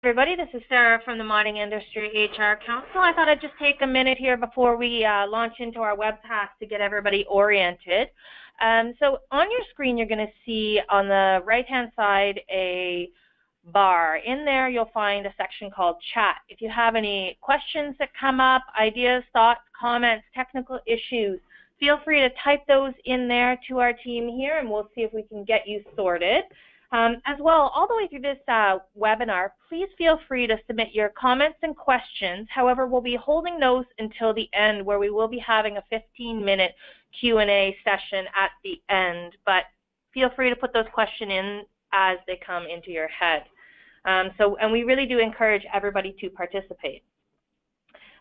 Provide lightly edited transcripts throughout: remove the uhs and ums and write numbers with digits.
Everybody, this is Sarah from the Mining Industry HR Council. I thought I'd just take a minute here before we launch into our webcast to get everybody oriented. So on your screen, you're going to see on the right-hand side a bar. In there, you'll find a section called Chat. If you have any questions that come up, ideas, thoughts, comments, technical issues, feel free to type those in there to our team here, and we'll see if we can get you sorted. As well, all the way through this webinar, please feel free to submit your comments and questions. However, we'll be holding those until the end, where we will be having a 15-minute Q&A session at the end. But feel free to put those questions in as they come into your head. And we really do encourage everybody to participate.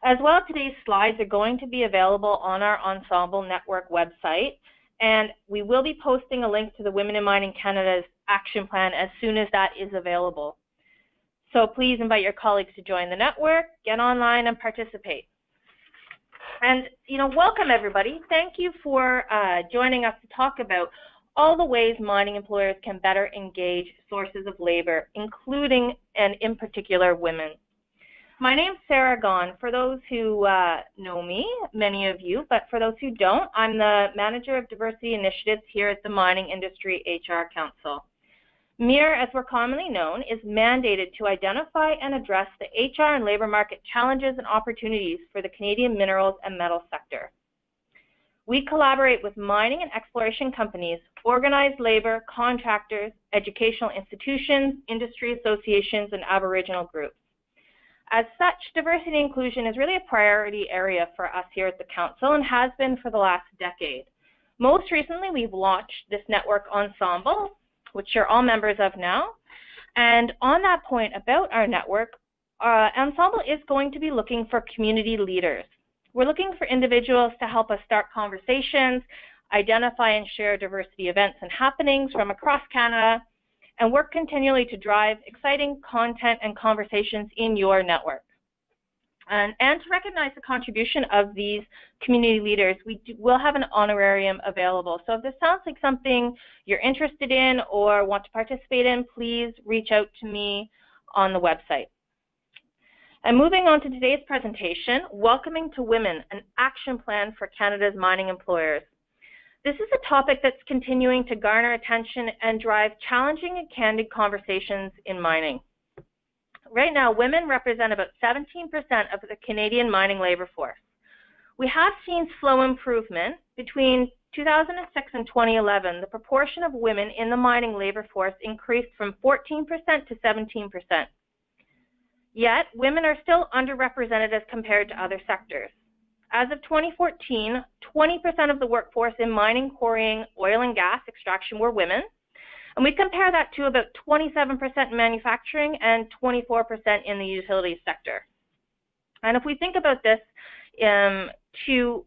As well, today's slides are going to be available on our Ensemble Network website. And we will be posting a link to the Women in Mining Canada's action plan as soon as that is available. So please invite your colleagues to join the network, get online, and participate. And, welcome everybody. Thank you for joining us to talk about all the ways mining employers can better engage sources of labor, including and in particular women. My name's Sarah Gaughan. For those who know me, many of you, but for those who don't, I'm the Manager of Diversity Initiatives here at the Mining Industry HR Council. MIR, as we're commonly known, is mandated to identify and address the HR and labor market challenges and opportunities for the Canadian minerals and metals sector. We collaborate with mining and exploration companies, organized labor, contractors, educational institutions, industry associations, and Aboriginal groups. As such, diversity and inclusion is really a priority area for us here at the Council and has been for the last decade. Most recently, we've launched this network Ensemble, which you're all members of now. And on that point about our network, Ensemble is going to be looking for community leaders. We're looking for individuals to help us start conversations, identify and share diversity events and happenings from across Canada, and work continually to drive exciting content and conversations in your network. And to recognize the contribution of these community leaders, we will have an honorarium available. So if this sounds like something you're interested in or want to participate in, please reach out to me on the website. And moving on to today's presentation, Welcoming to Women, an action plan for Canada's mining employers. This is a topic that's continuing to garner attention and drive challenging and candid conversations in mining. Right now, women represent about 17% of the Canadian mining labor force. We have seen slow improvement. Between 2006 and 2011, the proportion of women in the mining labor force increased from 14% to 17%. Yet, women are still underrepresented as compared to other sectors. As of 2014, 20% of the workforce in mining, quarrying, oil and gas extraction were women. And we compare that to about 27% in manufacturing and 24% in the utilities sector. And if we think about this, to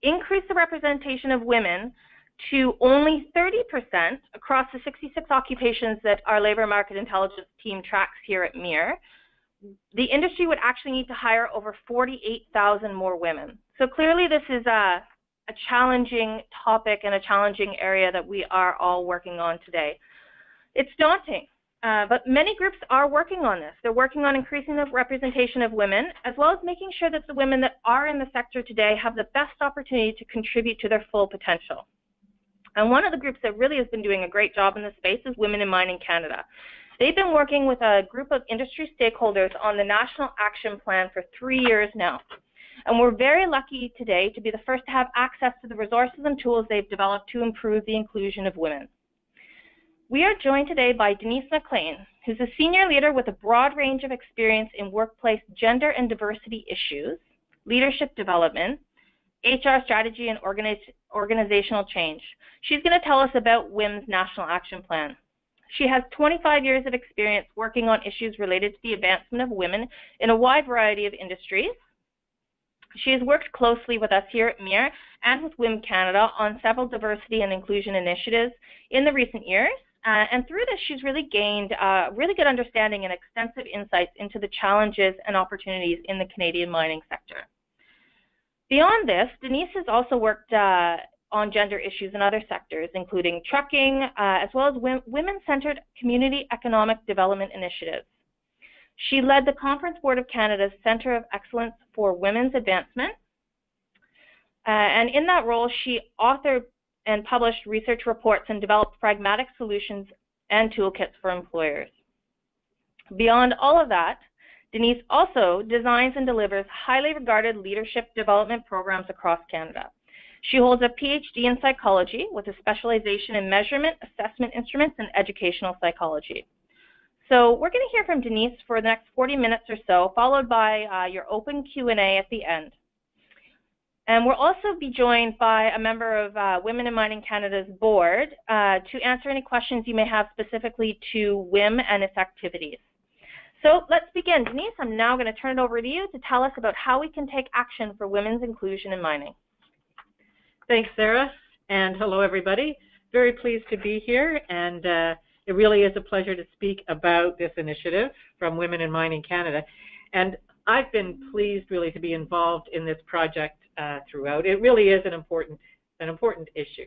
increase the representation of women to only 30% across the 66 occupations that our labor market intelligence team tracks here at MIR, the industry would actually need to hire over 48,000 more women. So clearly this is a challenging topic and a challenging area that we are all working on today. It's daunting, but many groups are working on this. They're working on increasing the representation of women, as well as making sure that the women that are in the sector today have the best opportunity to contribute to their full potential. And one of the groups that really has been doing a great job in this space is Women in Mining Canada. They've been working with a group of industry stakeholders on the National Action Plan for 3 years now. And we're very lucky today to be the first to have access to the resources and tools they've developed to improve the inclusion of women. We are joined today by Denise McLean, who's a senior leader with a broad range of experience in workplace gender and diversity issues, leadership development, HR strategy, and organizational change. She's going to tell us about WIMC's National Action Plan. She has 25 years of experience working on issues related to the advancement of women in a wide variety of industries. She has worked closely with us here at MIR and with WIMC Canada on several diversity and inclusion initiatives in the recent years. And through this, she's really gained a really good understanding and extensive insights into the challenges and opportunities in the Canadian mining sector. Beyond this, Denise has also worked on gender issues in other sectors, including trucking, as well as women-centered community economic development initiatives. She led the Conference Board of Canada's Centre of Excellence for Women's Advancement. And in that role, she authored and published research reports and developed pragmatic solutions and toolkits for employers. Beyond all of that, Denise also designs and delivers highly regarded leadership development programs across Canada. She holds a PhD in psychology with a specialization in measurement, assessment instruments, and educational psychology. So we're going to hear from Denise for the next 40 minutes or so, followed by your open Q&A at the end. And we'll also be joined by a member of Women in Mining Canada's board to answer any questions you may have specifically to WIM and its activities. So let's begin. Denise, I'm now going to turn it over to you to tell us about how we can take action for women's inclusion in mining. Thanks, Sarah, and hello, everybody. Very pleased to be here, and it really is a pleasure to speak about this initiative from Women in Mining Canada. And I've been pleased, really, to be involved in this project throughout. It really is an important issue.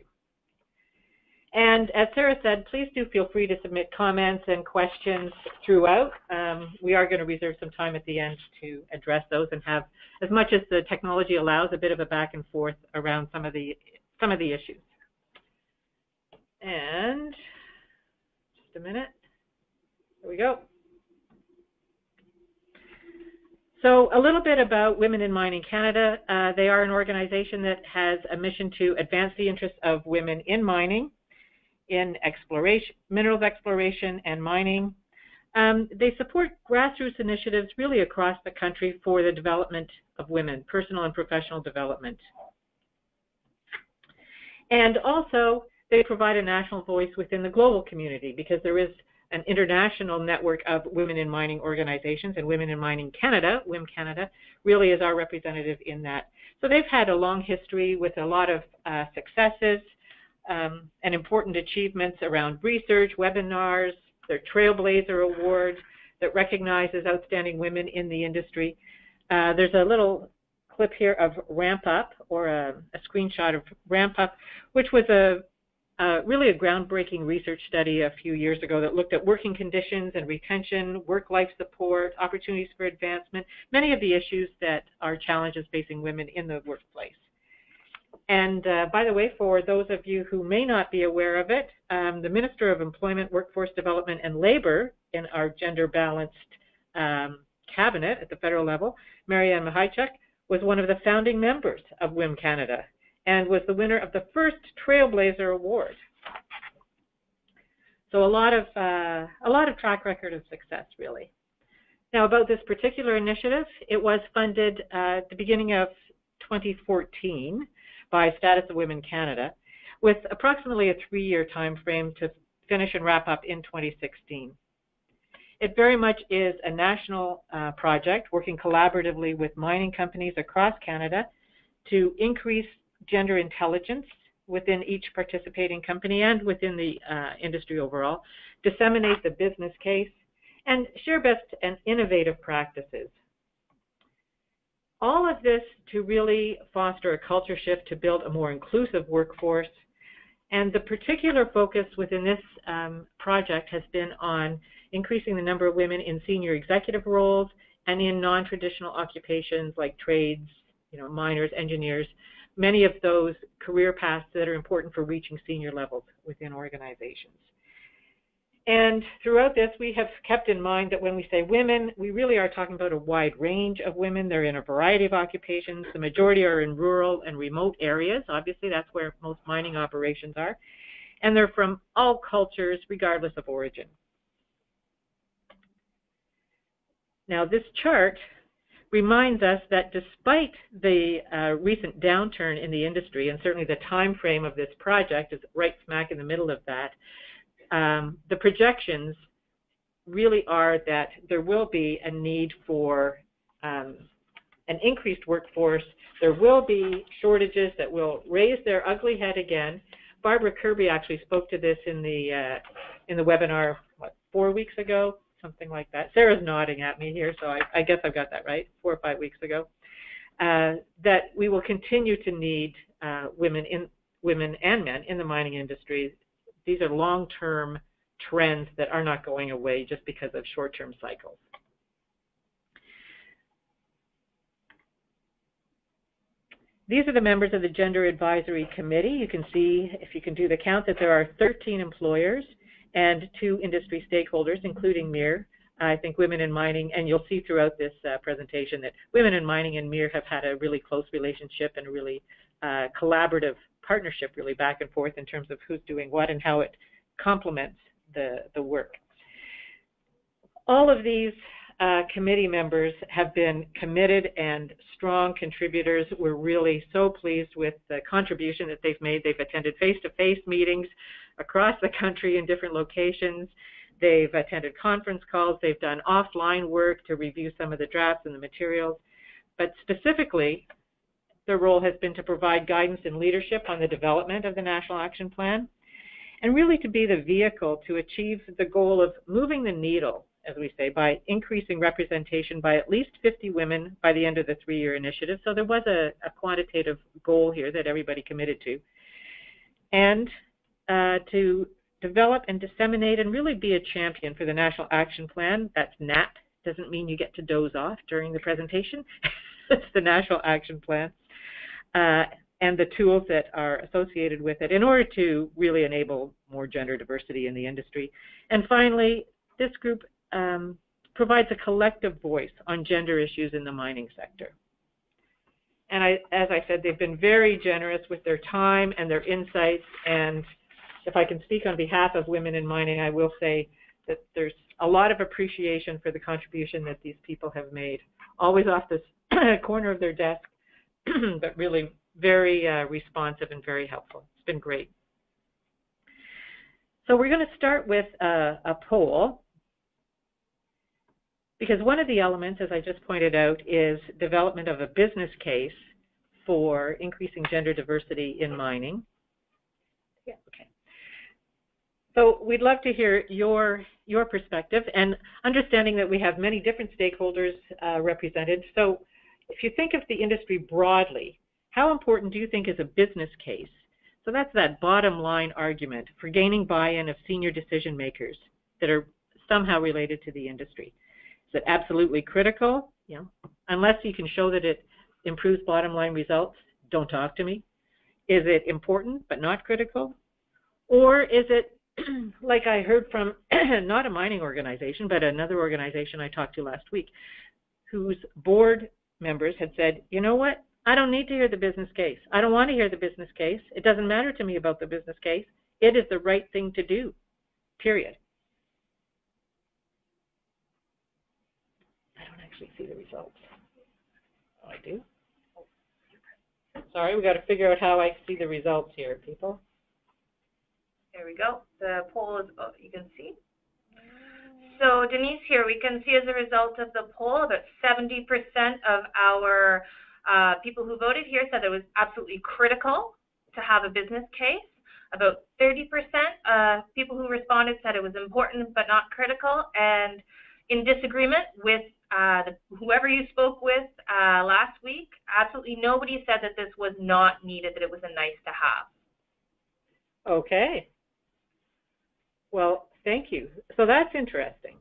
And as Sarah said, please do feel free to submit comments and questions throughout. We are going to reserve some time at the end to address those and have, as much as the technology allows, a bit of a back and forth around some of the issues. And just a minute. There we go. So a little bit about Women in Mining Canada. They are an organization that has a mission to advance the interests of women in mining, in exploration, minerals exploration and mining. They support grassroots initiatives really across the country for the development of women, personal and professional development. And also, they provide a national voice within the global community because there is an international network of women in mining organizations, and Women in Mining Canada, WIM Canada, really is our representative in that. So they've had a long history with a lot of successes and important achievements around research, webinars, their Trailblazer Award that recognizes outstanding women in the industry. There's a little clip here of Ramp Up, or a screenshot of Ramp Up, which was really a groundbreaking research study a few years ago that looked at working conditions and retention, work-life support, opportunities for advancement, many of the issues that are challenges facing women in the workplace. And by the way, for those of you who may not be aware of it, the Minister of Employment, Workforce Development and Labor in our gender-balanced cabinet at the federal level, Marianne Mahaichuk, was one of the founding members of WIM Canada and was the winner of the first Trailblazer Award. So a lot of track record of success, really. Now, about this particular initiative, it was funded at the beginning of 2014 by Status of Women Canada, with approximately a 3-year time frame to finish and wrap up in 2016. It very much is a national project working collaboratively with mining companies across Canada to increase gender intelligence within each participating company and within the industry overall, disseminate the business case, and share best and innovative practices. All of this to really foster a culture shift to build a more inclusive workforce. And the particular focus within this project has been on increasing the number of women in senior executive roles and in non-traditional occupations like trades, miners, engineers, many of those career paths that are important for reaching senior levels within organizations. And throughout this, we have kept in mind that when we say women, we really are talking about a wide range of women. They're in a variety of occupations. The majority are in rural and remote areas. Obviously, that's where most mining operations are. And they're from all cultures, regardless of origin. Now, this chart reminds us that despite the recent downturn in the industry, and certainly the time frame of this project is right smack in the middle of that, the projections really are that there will be a need for an increased workforce. There will be shortages that will raise their ugly head again. Barbara Kirby actually spoke to this in the webinar, 4 weeks ago, something like that. Sarah's nodding at me here, so I guess I've got that right, 4 or 5 weeks ago. That we will continue to need women and men in the mining industry. These are long-term trends that are not going away just because of short-term cycles. These are the members of the Gender Advisory Committee. You can see, if you can do the count, that there are 13 employers and 2 industry stakeholders, including MIR. I think Women in Mining, and you'll see throughout this presentation that Women in Mining and MIR have had a really close relationship and a really collaborative partnership, really back and forth in terms of who's doing what and how it complements the work. All of these committee members have been committed and strong contributors. We're really so pleased with the contribution that they've made. They've attended face-to-face meetings across the country in different locations. They've attended conference calls. They've done offline work to review some of the drafts and the materials. But specifically, their role has been to provide guidance and leadership on the development of the National Action Plan, and really to be the vehicle to achieve the goal of moving the needle, as we say, by increasing representation by at least 50 women by the end of the 3-year initiative. So there was a quantitative goal here that everybody committed to. And to develop and disseminate and really be a champion for the National Action Plan. That's NAP. Doesn't mean you get to doze off during the presentation. It's the National Action Plan. And the tools that are associated with it in order to really enable more gender diversity in the industry. And finally, this group provides a collective voice on gender issues in the mining sector. And as I said, they've been very generous with their time and their insights. And if I can speak on behalf of Women in Mining, I will say that there's a lot of appreciation for the contribution that these people have made, always off this corner of their desk, but really very responsive and very helpful. It's been great. So we're going to start with a poll, because one of the elements, as I just pointed out, is development of a business case for increasing gender diversity in mining. Yeah, okay. So we'd love to hear your perspective, and understanding that we have many different stakeholders represented. So if you think of the industry broadly, how important do you think is a business case? So that's that bottom line argument for gaining buy-in of senior decision makers that are somehow related to the industry. Is it absolutely critical? You know, unless you can show that it improves bottom line results, don't talk to me. Is it important but not critical? Or is it like I heard from not a mining organization, but another organization I talked to last week, whose board members had said, you know what, I don't need to hear the business case. I don't want to hear the business case. It doesn't matter to me about the business case. It is the right thing to do, period. I don't actually see the results. Oh, I do? Sorry, we got to figure out how I see the results here, people. There we go. The poll is, you can see. So Denise, here we can see as a result of the poll, about 70% of our people who voted here said it was absolutely critical to have a business case. About 30% people who responded said it was important but not critical. And in disagreement with whoever you spoke with last week, absolutely nobody said that this was not needed, that it was a nice to have. Okay. Well, thank you. So that's interesting.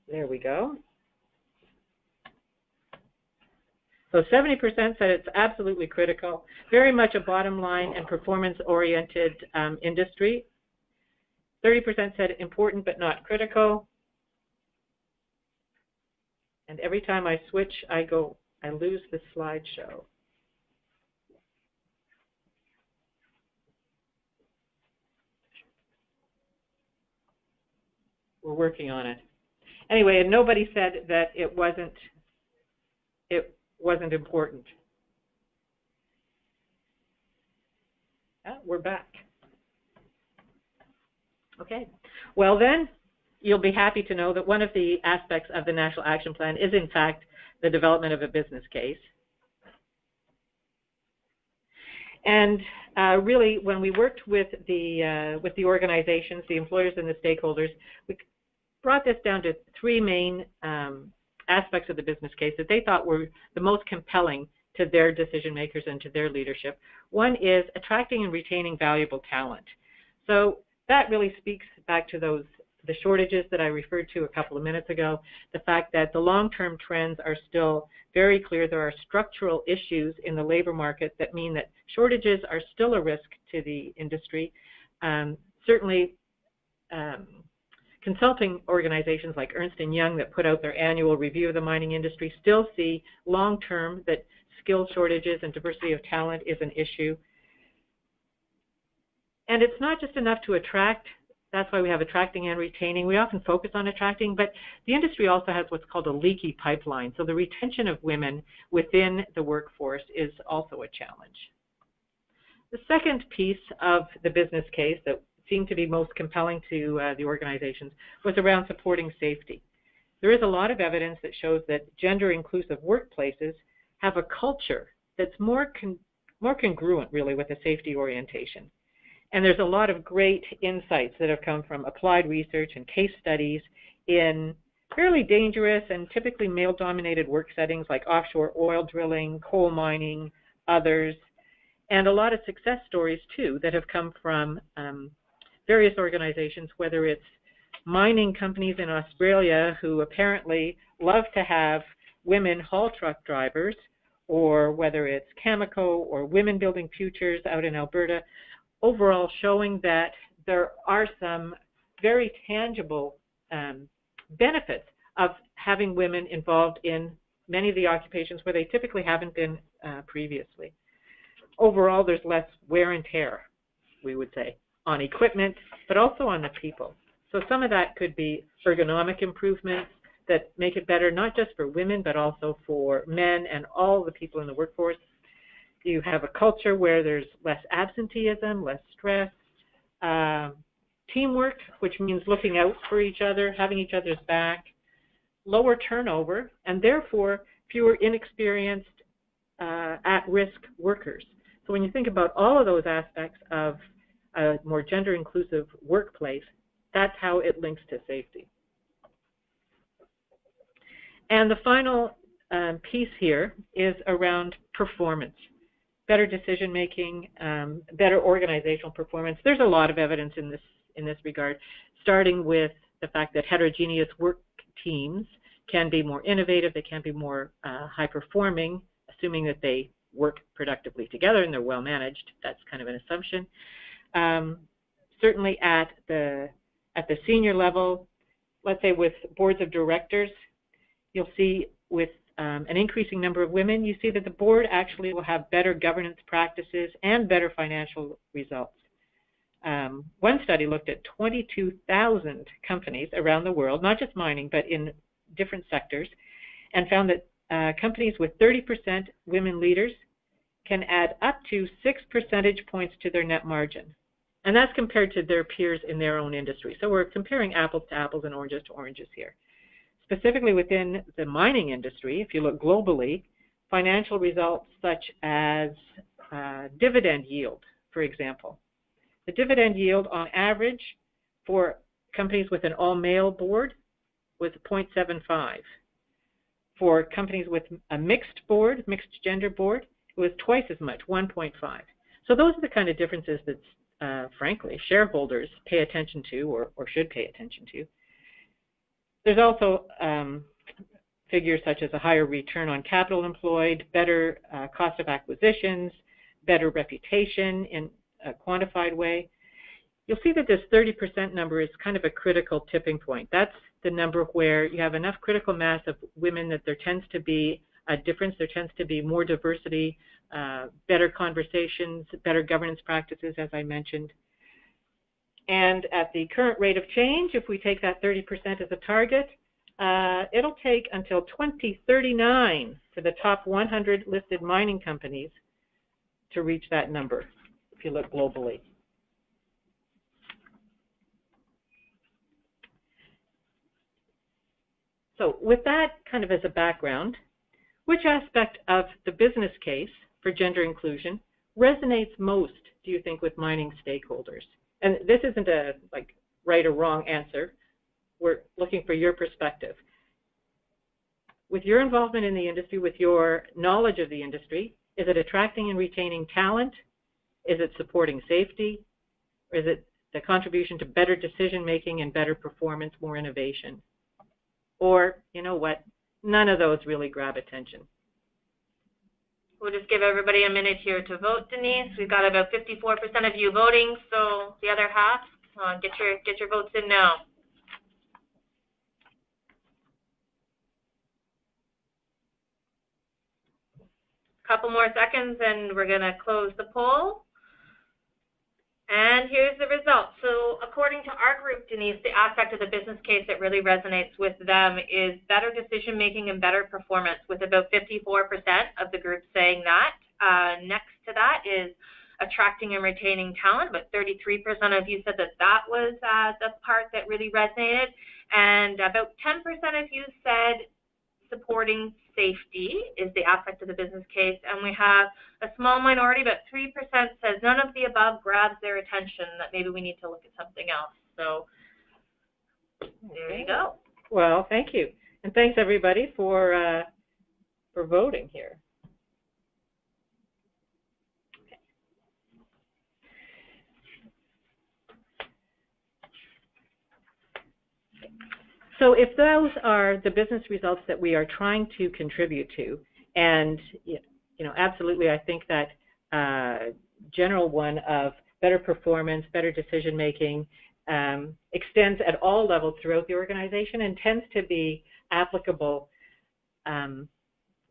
There we go. So 70% said it's absolutely critical, very much a bottom line and performance-oriented industry. 30% said important but not critical. And every time I switch, I lose the slideshow. We're working on it. Anyway, and nobody said that it wasn't important. We're back. Okay. Well then, you'll be happy to know that one of the aspects of the National Action Plan is in fact the development of a business case. And really, when we worked with the organizations, the employers and the stakeholders, we brought this down to 3 main aspects of the business case that they thought were the most compelling to their decision makers and to their leadership. One is attracting and retaining valuable talent. So that really speaks back to those the shortages that I referred to a couple of minutes ago, the fact that the long-term trends are still very clear. There are structural issues in the labor market that mean that shortages are still a risk to the industry. Certainly, consulting organizations like Ernst & Young that put out their annual review of the mining industry still see long-term that skill shortages and diversity of talent is an issue. And it's not just enough to attract. That's why we have attracting and retaining. We often focus on attracting, but the industry also has what's called a leaky pipeline. So the retention of women within the workforce is also a challenge. The second piece of the business case that seemed to be most compelling to the organizations was around supporting safety. There is a lot of evidence that shows that gender-inclusive workplaces have a culture that's more congruent, really, with a safety orientation. And there's a lot of great insights that have come from applied research and case studies in fairly dangerous and typically male-dominated work settings like offshore oil drilling, coal mining, others, and a lot of success stories, too, that have come from various organizations, whether it's mining companies in Australia who apparently love to have women haul truck drivers, or whether it's Cameco or Women Building Futures out in Alberta, overall showing that there are some very tangible benefits of having women involved in many of the occupations where they typically haven't been previously. Overall, there's less wear and tear, we would say, on equipment, but also on the people. So some of that could be ergonomic improvements that make it better, not just for women, but also for men and all the people in the workforce. You have a culture where there's less absenteeism, less stress, teamwork, which means looking out for each other, having each other's back, lower turnover, and therefore fewer inexperienced, at-risk workers. So when you think about all of those aspects of a more gender-inclusive workplace, that's how it links to safety. And the final piece here is around performance. Better decision-making, better organizational performance. There's a lot of evidence in this regard, starting with the fact that heterogeneous work teams can be more innovative, they can be more high-performing, assuming that they work productively together and they're well-managed. That's kind of an assumption. Certainly at the senior level, let's say with boards of directors, you'll see with an increasing number of women, you see that the board actually will have better governance practices and better financial results. One study looked at 22,000 companies around the world, not just mining, but in different sectors, and found that companies with 30% women leaders can add up to 6 percentage points to their net margin. And that's compared to their peers in their own industry. So we're comparing apples to apples and oranges to oranges here. Specifically within the mining industry, if you look globally, financial results such as dividend yield, for example. The dividend yield on average for companies with an all-male board was 0.75. For companies with a mixed board, mixed gender board, it was twice as much, 1.5. So those are the kind of differences that, frankly, shareholders pay attention to or should pay attention to. There's also figures such as a higher return on capital employed, better cost of acquisitions, better reputation in a quantified way. You'll see that this 30% number is kind of a critical tipping point. That's the number where you have enough critical mass of women that there tends to be a difference, there tends to be more diversity, better conversations, better governance practices, as I mentioned. And at the current rate of change, if we take that 30% as a target, it'll take until 2039 for the top 100 listed mining companies to reach that number, if you look globally. So with that kind of as a background, which aspect of the business case for gender inclusion resonates most, do you think, with mining stakeholders? And this isn't a right or wrong answer. We're looking for your perspective. With your involvement in the industry, with your knowledge of the industry, is it attracting and retaining talent? Is it supporting safety? Or is it the contribution to better decision-making and better performance, more innovation. Or, you know what, none of those really grab attention. We'll just give everybody a minute here to vote, Denise. We've got about 54% of you voting, so the other half, get your votes in now. Couple more seconds and we're going to close the poll. And here's the results. So according to our group, Denise, the aspect of the business case that really resonates with them is better decision making and better performance, with about 54% of the group saying that. Next to that is attracting and retaining talent, but 33% of you said that that was the part that really resonated. And about 10% of you said supporting safety is the aspect of the business case, and we have a small minority, about 3% says none of the above grabs their attention, that maybe we need to look at something else. So there you go. Well, thank you, and thanks everybody for voting here. So if those are the business results that we are trying to contribute to, and absolutely, I think that general one of better performance, better decision making extends at all levels throughout the organization and tends to be applicable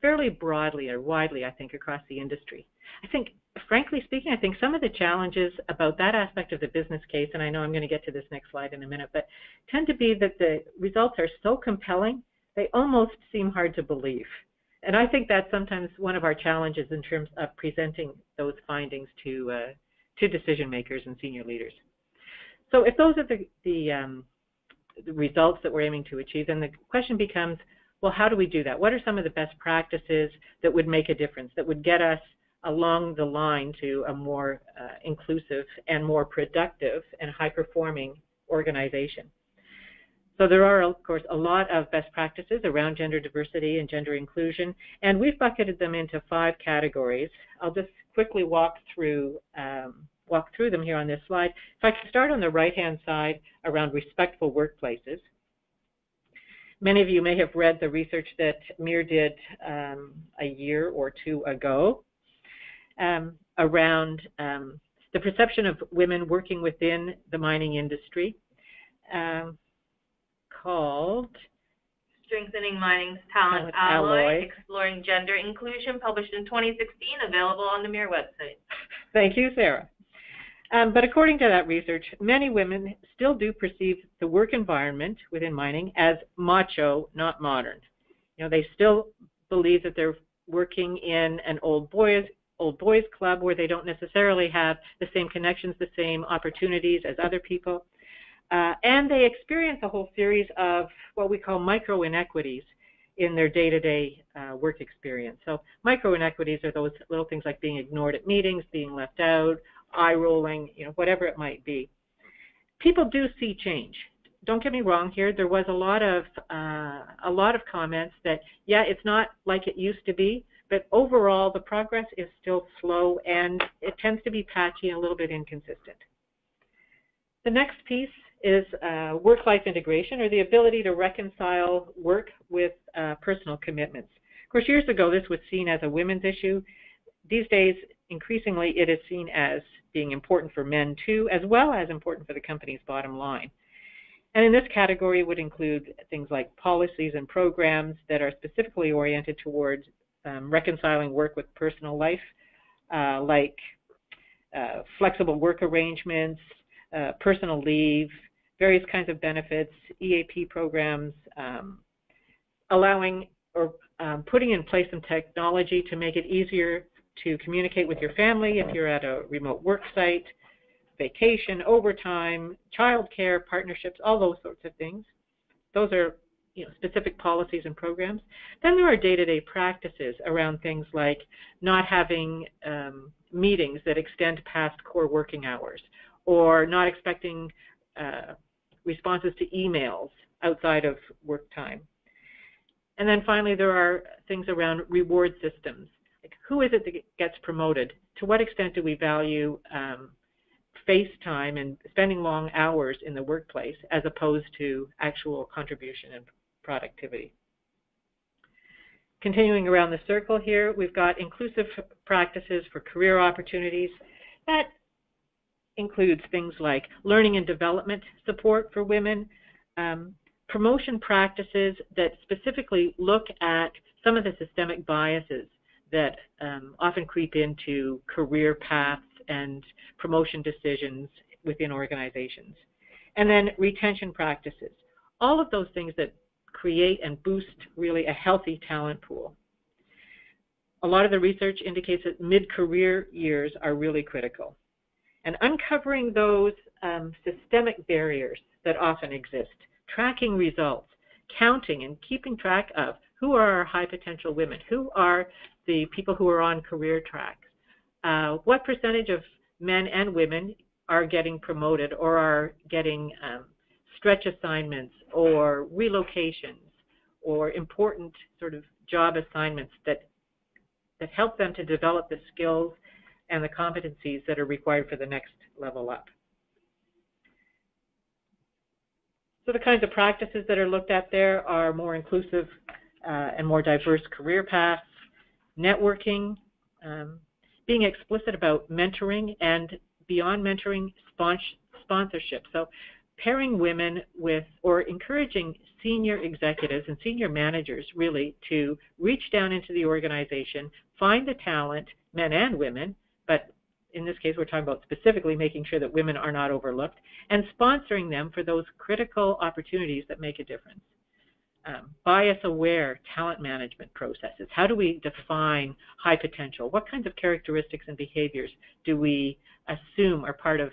fairly broadly or widely, I think, across the industry. I think, frankly speaking, I think some of the challenges about that aspect of the business case, and I know I'm going to get to this next slide in a minute, but tend to be that the results are so compelling, they almost seem hard to believe. And I think that's sometimes one of our challenges in terms of presenting those findings to decision makers and senior leaders. So if those are the results that we're aiming to achieve, then the question becomes, well, how do we do that? What are some of the best practices that would make a difference, that would get us along the line to a more inclusive and more productive and high-performing organization? So there are, of course, a lot of best practices around gender diversity and gender inclusion, and we've bucketed them into 5 categories. I'll just quickly walk through them here on this slide. If I can start on the right-hand side around respectful workplaces. Many of you may have read the research that MIR did a year or 2 ago around the perception of women working within the mining industry, called Strengthening Mining's Talent Alloy, Exploring Gender Inclusion, published in 2016, available on the MIR website. Thank you, Sarah. But according to that research, many women still do perceive the work environment within mining as macho, not modern. They still believe that they're working in an old boys club where they don't necessarily have the same connections, the same opportunities as other people. And they experience a whole series of what we call micro inequities in their day-to-day work experience. So micro inequities are those little things like being ignored at meetings, being left out, eye rolling, whatever it might be. People do see change. Don't get me wrong here. There was a lot of comments that, yeah, it's not like it used to be, but overall the progress is still slow and it tends to be patchy and a little bit inconsistent. The next piece is work-life integration, or the ability to reconcile work with personal commitments. Of course, years ago this was seen as a women's issue. These days, increasingly, it is seen as being important for men too, as well as important for the company's bottom line. And in this category would include things like policies and programs that are specifically oriented towards reconciling work with personal life, like flexible work arrangements, personal leave, various kinds of benefits, EAP programs, allowing or putting in place some technology to make it easier to communicate with your family if you're at a remote work site, vacation, overtime, childcare, partnerships, all those sorts of things. Those are specific policies and programs. Then there are day-to-day practices around things like not having meetings that extend past core working hours, or not expecting responses to emails outside of work time. And then finally, there are things around reward systems. Like, who is it that gets promoted? To what extent do we value face time and spending long hours in the workplace as opposed to actual contribution and productivity. Continuing around the circle here, we've got inclusive practices for career opportunities. That includes things like learning and development support for women, promotion practices that specifically look at some of the systemic biases that often creep into career paths and promotion decisions within organizations. And then retention practices. All of those things that create and boost really a healthy talent pool. A lot of the research indicates that mid-career years are really critical. And uncovering those systemic barriers that often exist, tracking results, counting and keeping track of who are our high potential women, who are the people who are on career tracks, what percentage of men and women are getting promoted or are getting stretch assignments or relocations or important sort of job assignments that help them to develop the skills and the competencies that are required for the next level up. So the kinds of practices that are looked at there are more inclusive and more diverse career paths, networking, being explicit about mentoring and beyond mentoring, sponsorship. So pairing women with or encouraging senior executives and senior managers really to reach down into the organization, find the talent, men and women, but in this case we're talking about specifically making sure that women are not overlooked, and sponsoring them for those critical opportunities that make a difference. Bias-aware talent management processes. How do we define high potential? What kinds of characteristics and behaviors do we assume are part of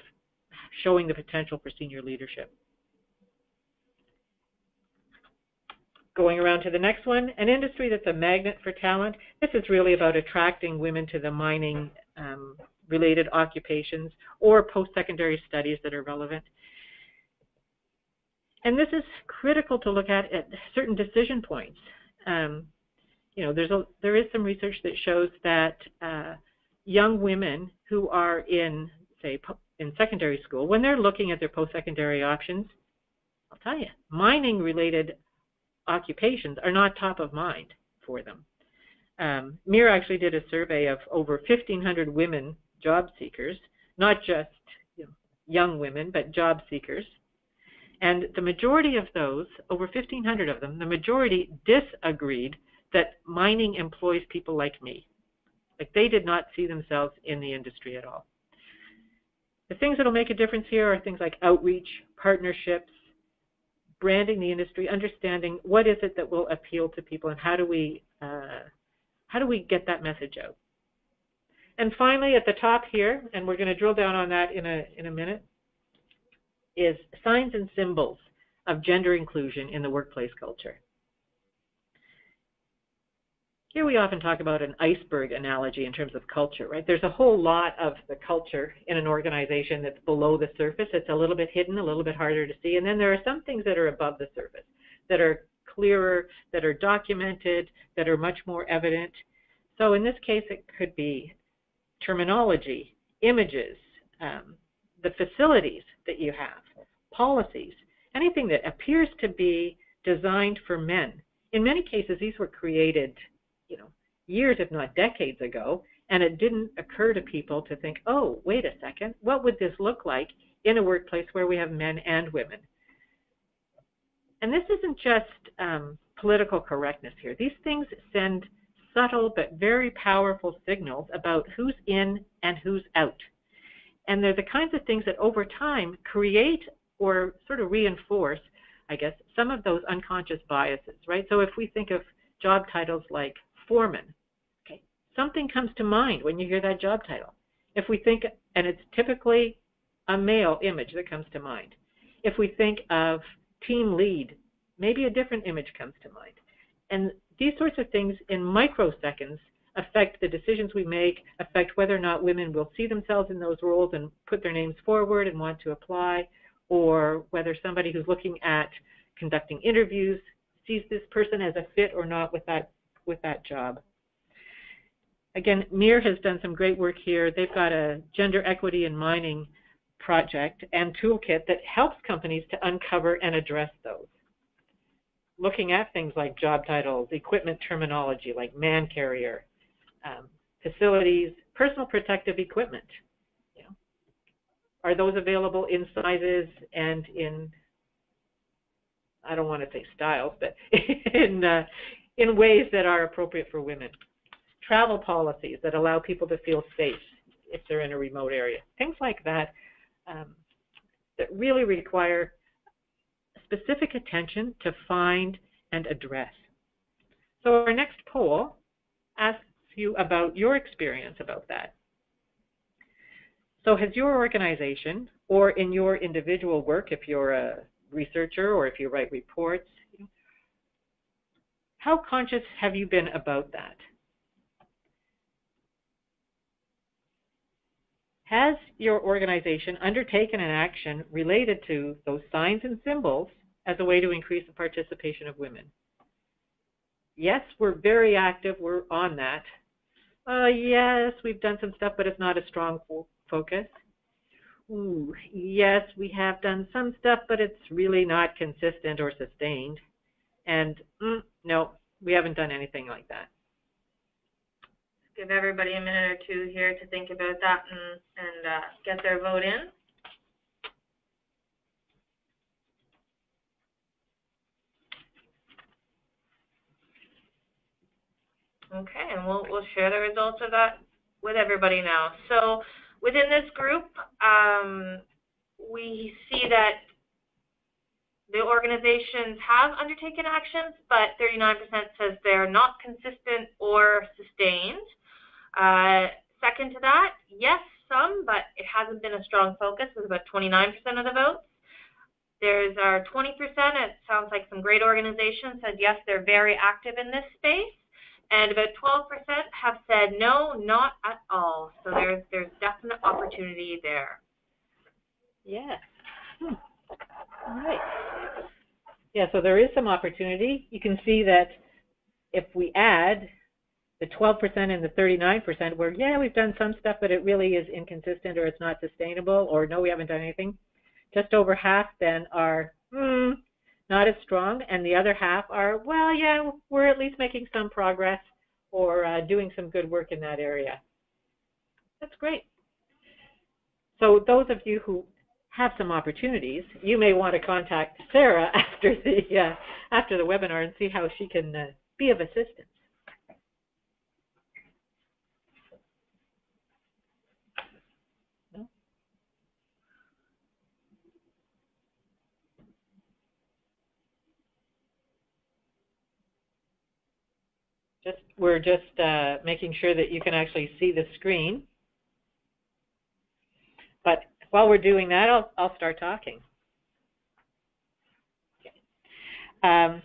showing the potential for senior leadership? Going around to the next one, an industry that's a magnet for talent. This is really about attracting women to the mining related occupations or post-secondary studies that are relevant. And this is critical to look at certain decision points. You know, there is some research that shows that young women who are in, say, in secondary school, when they're looking at their post-secondary options, I'll tell you, mining-related occupations are not top of mind for them. MIR actually did a survey of over 1,500 women job seekers, not just young women, but job seekers. And the majority of those, over 1,500 of them, the majority disagreed that mining employs people like me. Like they did not see themselves in the industry at all. The things that will make a difference here are things like outreach, partnerships, branding the industry, understanding what is it that will appeal to people and how do we get that message out. And finally, at the top here, and we're going to drill down on that in a minute, is signs and symbols of gender inclusion in the workplace culture. Here we often talk about an iceberg analogy in terms of culture, right? There's a whole lot of the culture in an organization that's below the surface. It's a little bit hidden, a little bit harder to see. And then there are some things that are above the surface, that are clearer, that are documented, that are much more evident. So in this case, it could be terminology, images, the facilities that you have, policies, anything that appears to be designed for men. In many cases, these were created, years, if not decades ago, and it didn't occur to people to think, oh, wait a second, what would this look like in a workplace where we have men and women? And this isn't just political correctness here. These things send subtle but very powerful signals about who's in and who's out. And they're the kinds of things that over time create or sort of reinforce, I guess, some of those unconscious biases, right? So if we think of job titles like foreman, okay, something comes to mind when you hear that job title. If we think, and it's typically a male image that comes to mind. If we think of team lead, maybe a different image comes to mind. And these sorts of things in microseconds affect the decisions we make, affect whether or not women will see themselves in those roles and put their names forward and want to apply, or whether somebody who's looking at conducting interviews sees this person as a fit or not with that job. Again, MIR has done some great work here. They've got a gender equity in mining project and toolkit that helps companies to uncover and address those. Looking at things like job titles, equipment terminology like man carrier, facilities, personal protective equipment. You know, are those available in sizes and in, I don't want to say styles, but in ways that are appropriate for women? Travel policies that allow people to feel safe if they're in a remote area. Things like that that really require specific attention to find and address. So our next poll asks you about your experience about that. So has your organization, or in your individual work, if you're a researcher or if you write reports, how conscious have you been about that? Has your organization undertaken an action related to those signs and symbols as a way to increase the participation of women? Yes, we're very active, we're on that. Yes, we've done some stuff, but it's not a strong focus. Ooh, yes, we have done some stuff, but it's really not consistent or sustained. And no, we haven't done anything like that. Give everybody a minute or two here to think about that and get their vote in. Okay, and we'll share the results of that with everybody now. So within this group, we see that the organizations have undertaken actions, but 39% says they're not consistent or sustained. Second to that, yes, some, but it hasn't been a strong focus, with about 29% of the votes. There's our 20%, it sounds like some great organizations said yes, they're very active in this space, and about 12% have said no, not at all. So there's definite opportunity there. Yes. All right. Yeah, so there is some opportunity. You can see that if we add the 12% and the 39%, where, yeah, we've done some stuff, but it really is inconsistent or it's not sustainable, or no, we haven't done anything, just over half then are not as strong, and the other half are, well, yeah, we're at least making some progress or doing some good work in that area. That's great. So those of you who have some opportunities, you may want to contact Sarah after the webinar and see how she can be of assistance. We're just making sure that you can actually see the screen. But while we're doing that, I'll start talking. Okay.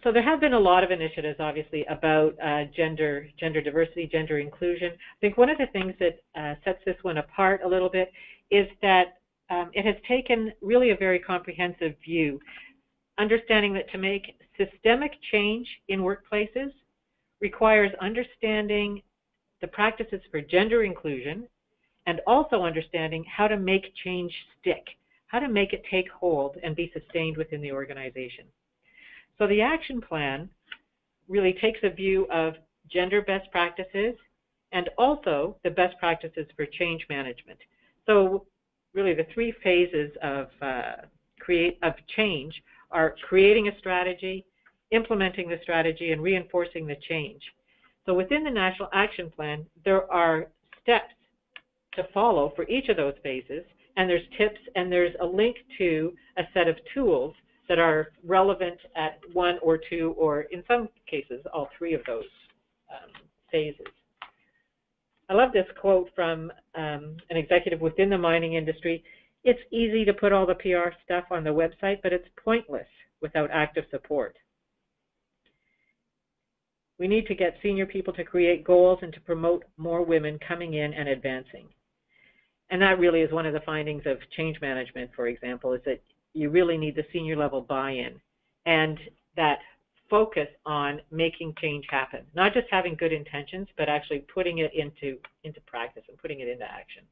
So there have been a lot of initiatives, obviously, about gender diversity, gender inclusion. I think one of the things that sets this one apart a little bit is that it has taken really a very comprehensive view, understanding that to make systemic change in workplaces requires understanding the practices for gender inclusion and also understanding how to make change stick, how to make it take hold and be sustained within the organization. So the action plan really takes a view of gender best practices and also the best practices for change management. So really the three phases of change are creating a strategy, implementing the strategy, and reinforcing the change. So within the National Action Plan, there are steps to follow for each of those phases, and there's tips, and there's a link to a set of tools that are relevant at one or two, or in some cases, all three of those phases. I love this quote from an executive within the mining industry. It's easy to put all the PR stuff on the website, but it's pointless without active support. We need to get senior people to create goals and to promote more women coming in and advancing. And that really is one of the findings of change management, for example, is that you really need the senior level buy-in and that focus on making change happen, not just having good intentions, but actually putting it into practice and putting it into action.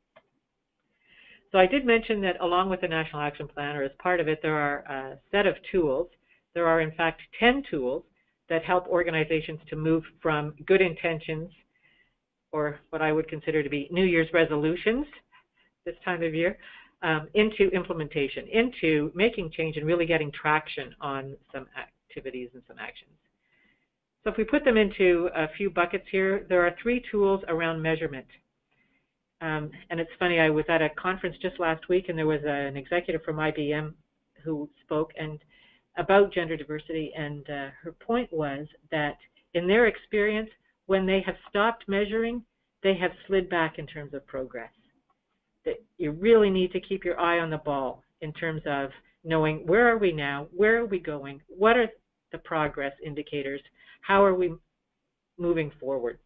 So I did mention that along with the National Action Plan, or as part of it, there are a set of tools. There are, in fact, 10 tools that help organizations to move from good intentions, or what I would consider to be New Year's resolutions this time of year, into implementation, into making change and really getting traction on some activities and some actions. So if we put them into a few buckets here, there are 3 tools around measurement. And it's funny, I was at a conference just last week, and there was an executive from IBM who spoke about gender diversity, and her point was that in their experience, when they have stopped measuring, they have slid back in terms of progress. That you really need to keep your eye on the ball in terms of knowing where are we now, where are we going, what are the progress indicators, how are we moving forward.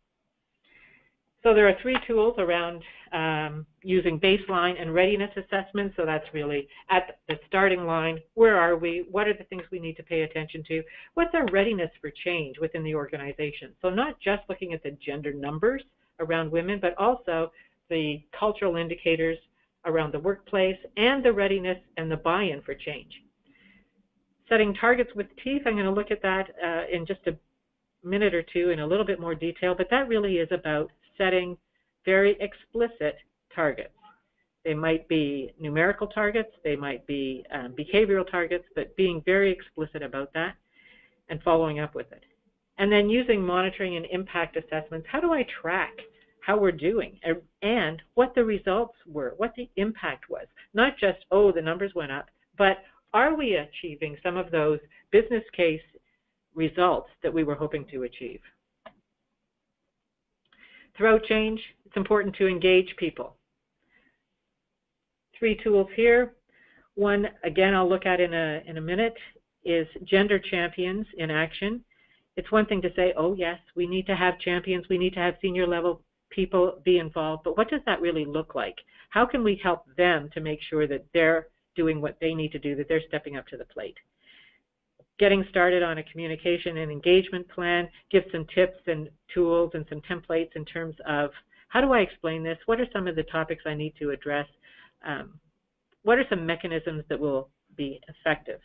So there are 3 tools around using baseline and readiness assessments. So that's really at the starting line, where are we, what are the things we need to pay attention to, what's our readiness for change within the organization. So not just looking at the gender numbers around women, but also the cultural indicators around the workplace and the readiness and the buy-in for change. Setting targets with teeth, I'm going to look at that in just a minute or two in a little bit more detail, but that really is about setting very explicit targets. They might be numerical targets, they might be behavioral targets, but being very explicit about that and following up with it. And then using monitoring and impact assessments. How do I track how we're doing and what the results were, what the impact was? Not just, oh, the numbers went up, but are we achieving some of those business case results that we were hoping to achieve? Throughout change, it's important to engage people. 3 tools here. One, again, I'll look at in a minute, is gender champions in action. It's one thing to say, oh yes, we need to have champions, we need to have senior level people be involved, but what does that really look like? How can we help them to make sure that they're doing what they need to do, that they're stepping up to the plate? Getting started on a communication and engagement plan, give some tips and tools and some templates in terms of how do I explain this? What are some of the topics I need to address? What are some mechanisms that will be effective?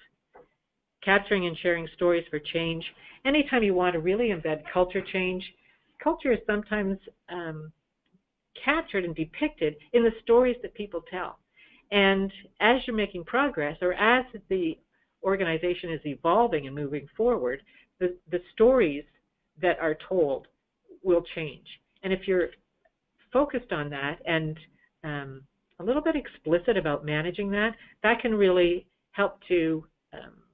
Capturing and sharing stories for change. Anytime you want to really embed culture change, culture is sometimes captured and depicted in the stories that people tell. And as you're making progress, or as the organization is evolving and moving forward, the stories that are told will change. And if you're focused on that and a little bit explicit about managing that, that can really help to,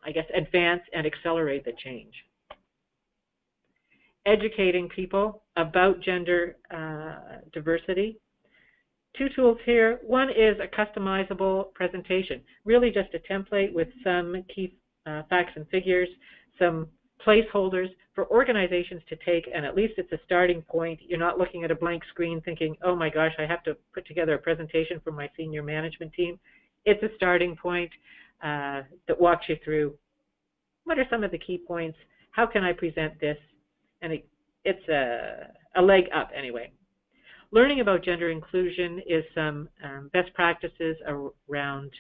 I guess, advance and accelerate the change. Educating people about gender diversity. 2 tools here. One is a customizable presentation, really just a template with some key facts and figures, some placeholders for organizations to take, and at least it's a starting point. You're not looking at a blank screen thinking, oh my gosh, I have to put together a presentation for my senior management team. It's a starting point that walks you through what are some of the key points, how can I present this, and it's a leg up anyway. Learning about gender inclusion is some best practices around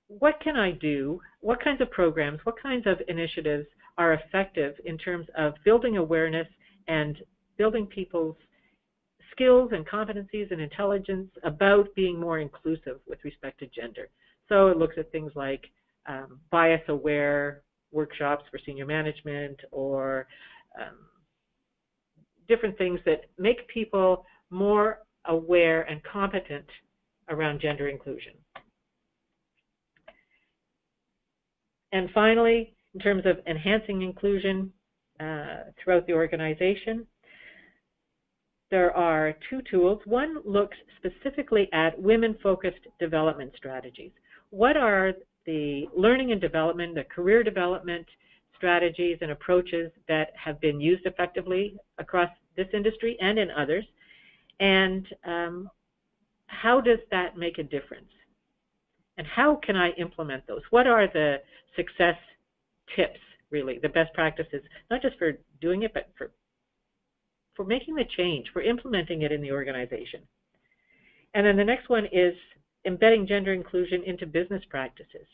what can I do, what kinds of programs, what kinds of initiatives are effective in terms of building awareness and building people's skills and competencies and intelligence about being more inclusive with respect to gender. So it looks at things like bias-aware workshops for senior management, or different things that make people more aware and competent around gender inclusion. And finally, in terms of enhancing inclusion throughout the organization, there are 2 tools. One looks specifically at women-focused development strategies. What are the learning and development, the career development strategies and approaches that have been used effectively across this industry and in others, and how does that make a difference? And how can I implement those? What are the success tips, really, the best practices, not just for doing it, but for making the change, for implementing it in the organization? And then the next one is embedding gender inclusion into business practices.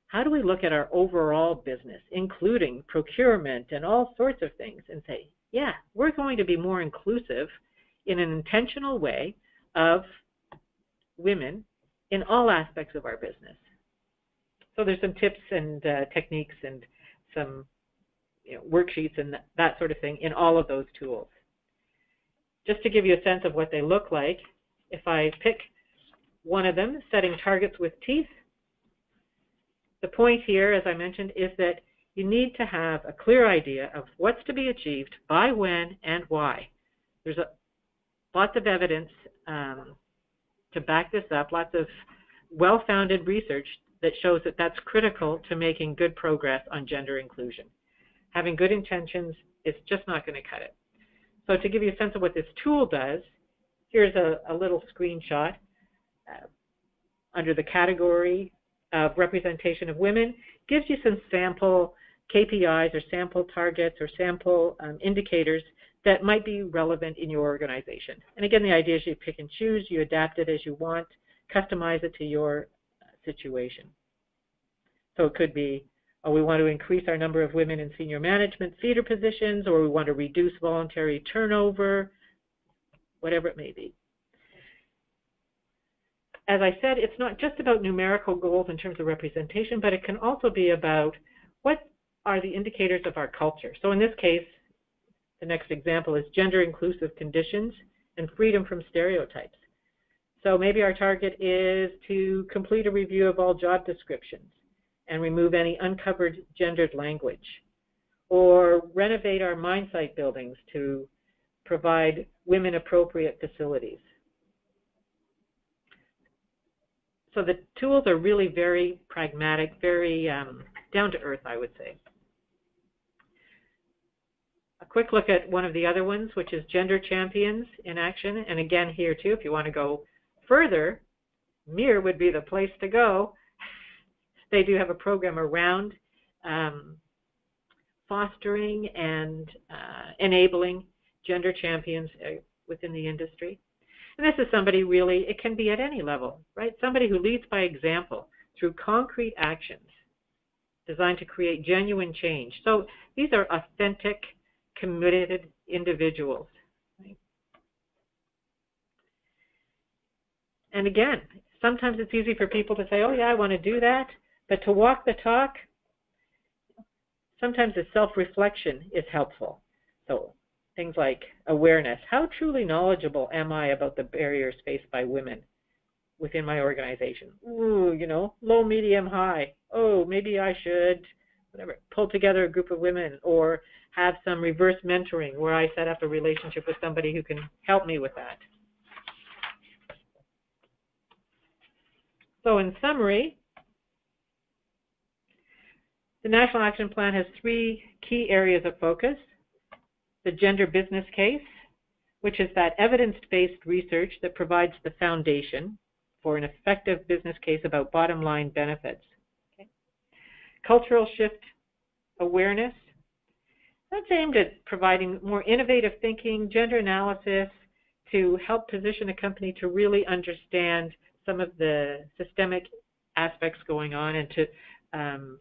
How do we look at our overall business, including procurement and all sorts of things, and say, yeah, we're going to be more inclusive in an intentional way of women in all aspects of our business. So there's some tips and techniques and some worksheets and that sort of thing in all of those tools. Just to give you a sense of what they look like, if I pick one of them, setting targets with teeth, the point here, as I mentioned, is that you need to have a clear idea of what's to be achieved, by when, and why. There's lots of evidence to back this up, lots of well-founded research that shows that that's critical to making good progress on gender inclusion. Having good intentions is just not going to cut it. So to give you a sense of what this tool does, here's a little screenshot under the category of representation of women. Gives you some sample KPIs or sample targets or sample indicators that might be relevant in your organization. And again, the idea is you pick and choose, you adapt it as you want, customize it to your situation. So it could be, oh, we want to increase our number of women in senior management feeder positions, or we want to reduce voluntary turnover, whatever it may be. As I said, it's not just about numerical goals in terms of representation, but it can also be about what are the indicators of our culture. So in this case, the next example is gender inclusive conditions and freedom from stereotypes. So maybe our target is to complete a review of all job descriptions and remove any uncovered gendered language, or renovate our mine site buildings to provide women-appropriate facilities. So the tools are really very pragmatic, very down to earth, I would say. A quick look at one of the other ones, which is Gender Champions in Action. And again, here too, if you want to go further, MIR would be the place to go. They do have a program around fostering and enabling gender champions within the industry. And this is somebody really, it can be at any level, right? Somebody who leads by example through concrete actions designed to create genuine change. So these are authentic, committed individuals. Right? And again, sometimes it's easy for people to say, oh yeah, I want to do that, but to walk the talk, sometimes the self-reflection is helpful. So things like awareness. How truly knowledgeable am I about the barriers faced by women within my organization? Ooh, low, medium, high. Oh, maybe I should, whatever, pull together a group of women, or have some reverse mentoring where I set up a relationship with somebody who can help me with that. So in summary, the National Action Plan has 3 key areas of focus. The gender business case, which is that evidence-based research that provides the foundation for an effective business case about bottom line benefits. Okay. Cultural shift awareness, that's aimed at providing more innovative thinking, gender analysis, to help position a company to really understand some of the systemic aspects going on and to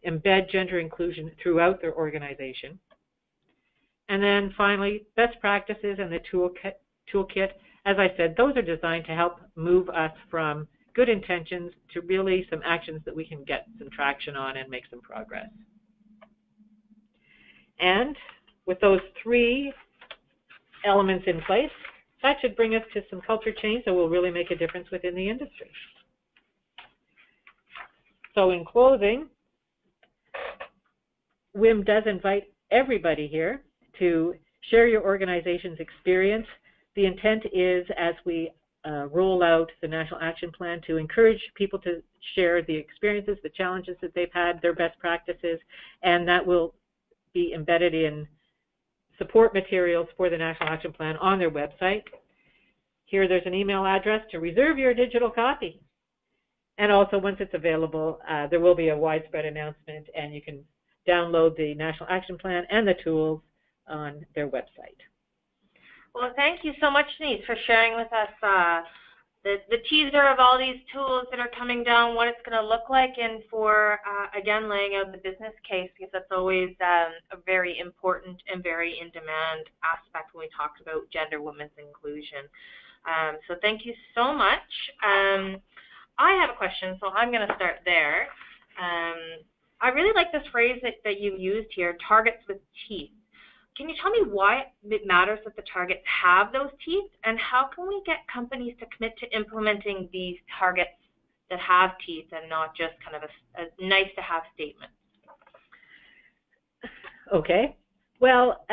embed gender inclusion throughout their organization. And then finally, best practices and the toolkit. As I said, those are designed to help move us from good intentions to really some actions that we can get some traction on and make some progress. And with those 3 elements in place, that should bring us to some culture change that will really make a difference within the industry. So in closing, WIM does invite everybody here to share your organization's experience. The intent is, as we roll out the National Action Plan, to encourage people to share the experiences, the challenges that they've had, their best practices, and that will be embedded in support materials for the National Action Plan on their website. Here there's an email address to reserve your digital copy. And also, once it's available, there will be a widespread announcement, and you can download the National Action Plan and the tools on their website. Well, thank you so much, Denise, for sharing with us the teaser of all these tools that are coming down, what it's going to look like, and for, again, laying out the business case, because that's always a very important and very in-demand aspect when we talk about gender, women's inclusion. So thank you so much. I have a question, so I'm going to start there. I really like this phrase that you used here, targets with teeth. Can you tell me why it matters that the targets have those teeth, and how can we get companies to commit to implementing these targets that have teeth and not just kind of a nice-to-have statement? Okay. Well,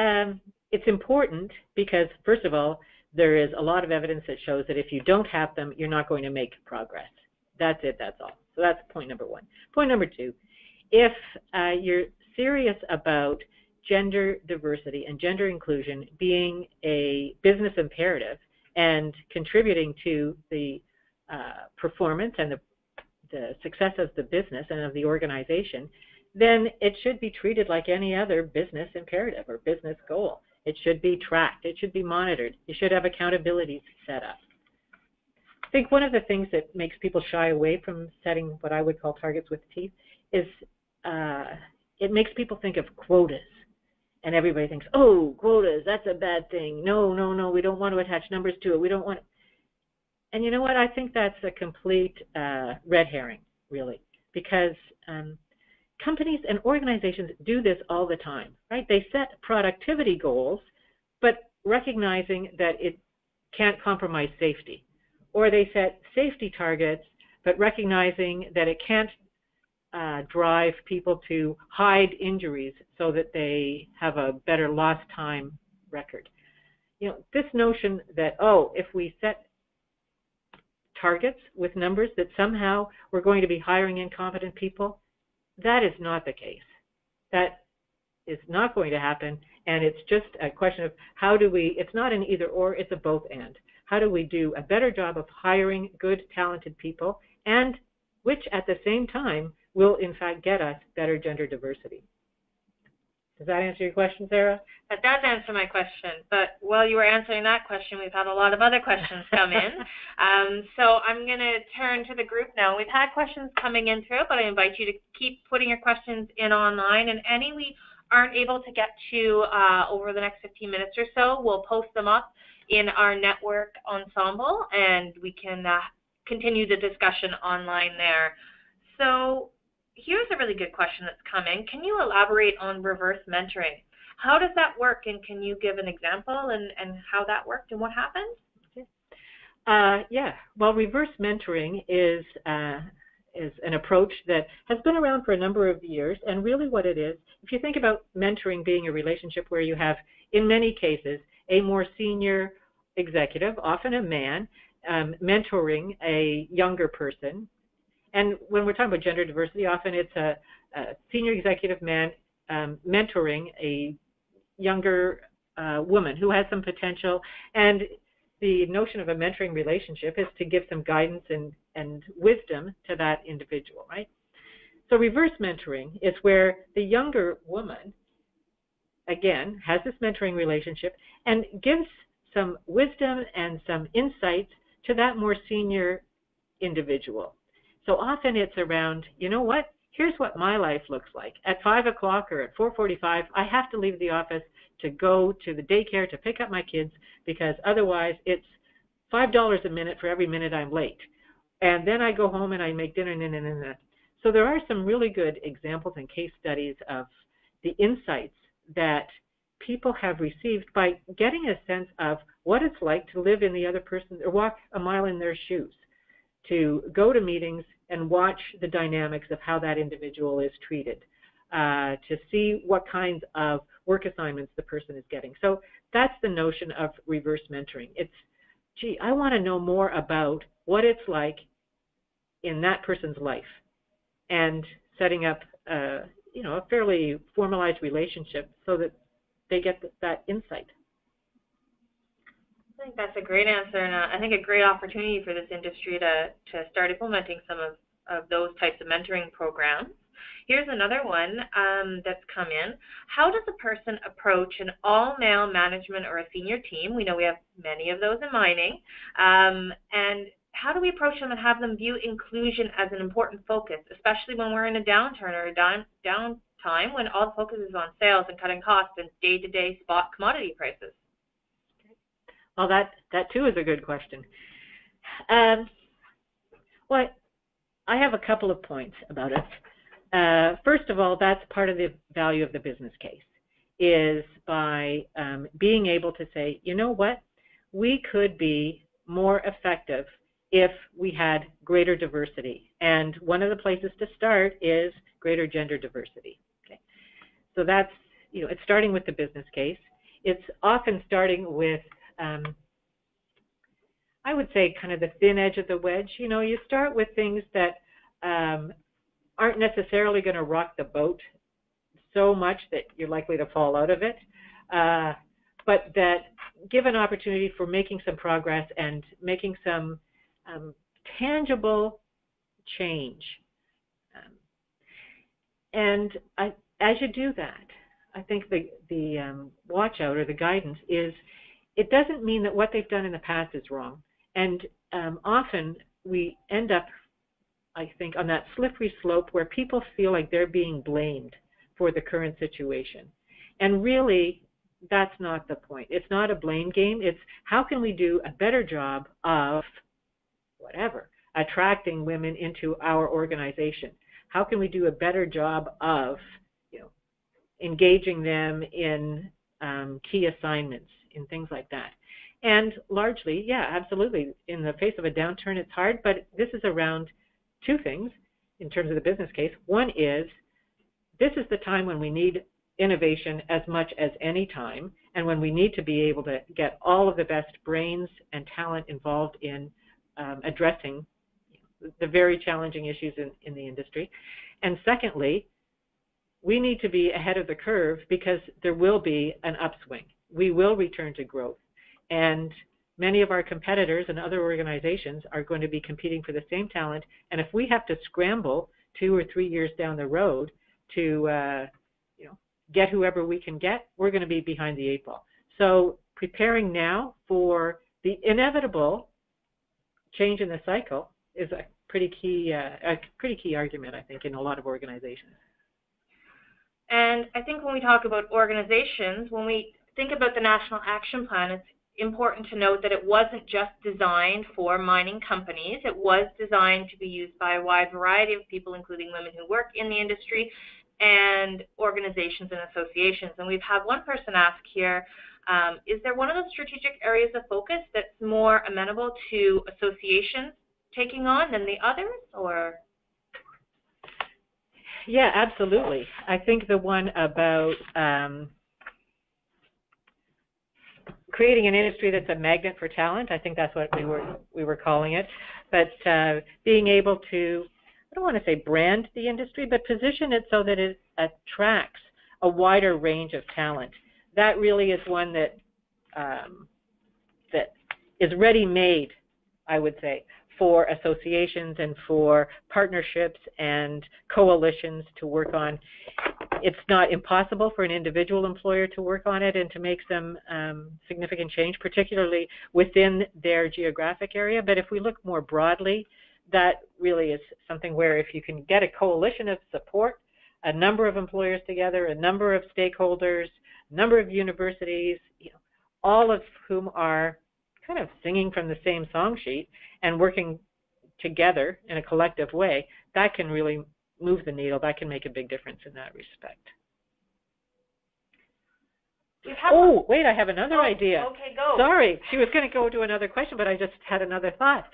it's important because, first of all, there is a lot of evidence that shows that if you don't have them, you're not going to make progress. That's it, that's all. So that's point number one. Point number two, if you're serious about gender diversity and gender inclusion being a business imperative and contributing to the performance and the success of the business and of the organization, then it should be treated like any other business imperative or business goal. It should be tracked. It should be monitored. You should have accountability set up. I think one of the things that makes people shy away from setting what I would call targets with teeth is it makes people think of quotas. And everybody thinks, oh, quotas, that's a bad thing. No, no, no, we don't want to attach numbers to it. We don't want it. And you know what? I think that's a complete red herring, really, because companies and organizations do this all the time, right? They set productivity goals, but recognizing that it can't compromise safety. Or they set safety targets, but recognizing that it can't drive people to hide injuries so that they have a better lost time record. You know, this notion that, oh, if we set targets with numbers that somehow we're going to be hiring incompetent people, that is not the case. That is not going to happen, and it's just a question of how do we, it's not an either or, it's a both and. How do we do a better job of hiring good, talented people, and which at the same time will in fact get us better gender diversity. Does that answer your question, Sarah? That does answer my question, but while you were answering that question, we've had a lot of other questions come in. So I'm going to turn to the group now. We've had questions coming in through, but I invite you to keep putting your questions in online, and any we aren't able to get to over the next 15 minutes or so, we'll post them up in our network Ensemble, and we can continue the discussion online there. So here's a really good question that's coming. Can you elaborate on reverse mentoring? How does that work, and can you give an example and how that worked and what happened? Yeah, well, reverse mentoring is an approach that has been around for a number of years, and really what it is, if you think about mentoring being a relationship where you have, in many cases, a more senior executive, often a man, mentoring a younger person. And when we're talking about gender diversity, often it's a senior executive man mentoring a younger woman who has some potential. And the notion of a mentoring relationship is to give some guidance and wisdom to that individual, right? So reverse mentoring is where the younger woman, again, has this mentoring relationship and gives some wisdom and some insights to that more senior individual. So often it's around, you know what, here's what my life looks like. At 5 o'clock or at 4:45, I have to leave the office to go to the daycare to pick up my kids because otherwise it's $5 a minute for every minute I'm late. And then I go home and I make dinner. So there are some really good examples and case studies of the insights that people have received by getting a sense of what it's like to live in the other person or walk a mile in their shoes, to go to meetings and watch the dynamics of how that individual is treated, to see what kinds of work assignments the person is getting. So that's the notion of reverse mentoring. It's, gee, I want to know more about what it's like in that person's life, and setting up a fairly formalized relationship so that they get that insight. I think that's a great answer, and I think a great opportunity for this industry to start implementing some of those types of mentoring programs. Here's another one that's come in. How does a person approach an all-male management or a senior team? We know we have many of those in mining. And how do we approach them and have them view inclusion as an important focus, especially when we're in a downturn or a downtime when all the focus is on sales and cutting costs and day-to-day spot commodity prices? Well, that too is a good question. Well, I have a couple of points about it. First of all, that's part of the value of the business case, is by being able to say, you know what, we could be more effective if we had greater diversity. And one of the places to start is greater gender diversity. Okay. So that's, it's starting with the business case. It's often starting with, I would say, kind of the thin edge of the wedge. You start with things that aren't necessarily going to rock the boat so much that you're likely to fall out of it, but that give an opportunity for making some progress and making some tangible change. And as you do that, I think the watch out or the guidance is, it doesn't mean that what they've done in the past is wrong. And often we end up, I think, on that slippery slope where people feel like they're being blamed for the current situation. And really, that's not the point. It's not a blame game. It's how can we do a better job of whatever, attracting women into our organization? How can we do a better job of, engaging them in key assignments, in things like that? And largely, yeah, absolutely, in the face of a downturn, it's hard, but this is around two things in terms of the business case. One is, this is the time when we need innovation as much as any time, and when we need to be able to get all of the best brains and talent involved in addressing the very challenging issues in the industry. And secondly, we need to be ahead of the curve because there will be an upswing. We will return to growth. And many of our competitors and other organizations are going to be competing for the same talent. And if we have to scramble 2 or 3 years down the road to get whoever we can get, we're going to be behind the 8 ball. So preparing now for the inevitable change in the cycle is a pretty key argument, I think, in a lot of organizations. And I think when we talk about organizations, when we think about the National Action Plan, it's important to note that it wasn't just designed for mining companies. It was designed to be used by a wide variety of people, including women who work in the industry and organizations and associations. And we've had one person ask here, is there one of those strategic areas of focus that's more amenable to associations taking on than the others, or? Yeah, absolutely. I think the one about creating an industry that's a magnet for talent, I think that's what we were calling it. But being able to, I don't want to say brand the industry, but position it so that it attracts a wider range of talent. That really is one that that is ready-made, I would say, for associations and for partnerships and coalitions to work on. It's not impossible for an individual employer to work on it and to make some significant change, particularly within their geographic area. But if we look more broadly, that really is something where if you can get a coalition of support, a number of employers together, a number of stakeholders, a number of universities, all of whom are kind of singing from the same song sheet and working together in a collective way, that can really move the needle. That can make a big difference in that respect. Oh, wait, I have another idea. Okay, go. Sorry, she was going to go to another question, but I just had another thought,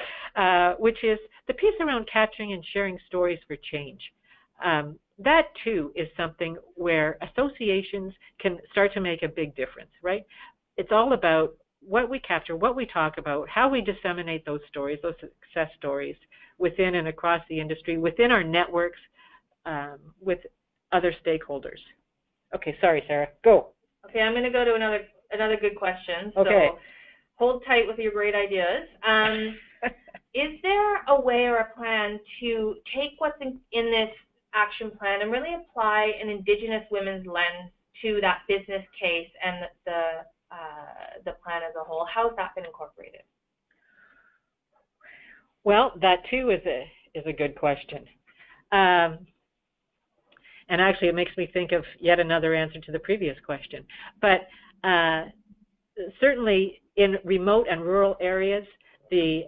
which is the piece around capturing and sharing stories for change. That, too, is something where associations can start to make a big difference, right? It's all about what we capture, what we talk about, how we disseminate those stories, those success stories within and across the industry, within our networks, with other stakeholders. Okay, sorry, Sarah, go. Okay, I'm going to go to another good question. Okay. So hold tight with your great ideas. Is there a way or a plan to take what's in this action plan and really apply an Indigenous women's lens to that business case and the plan as a whole? How has that been incorporated? Well, that too is a good question. And actually, it makes me think of yet another answer to the previous question. But certainly in remote and rural areas, the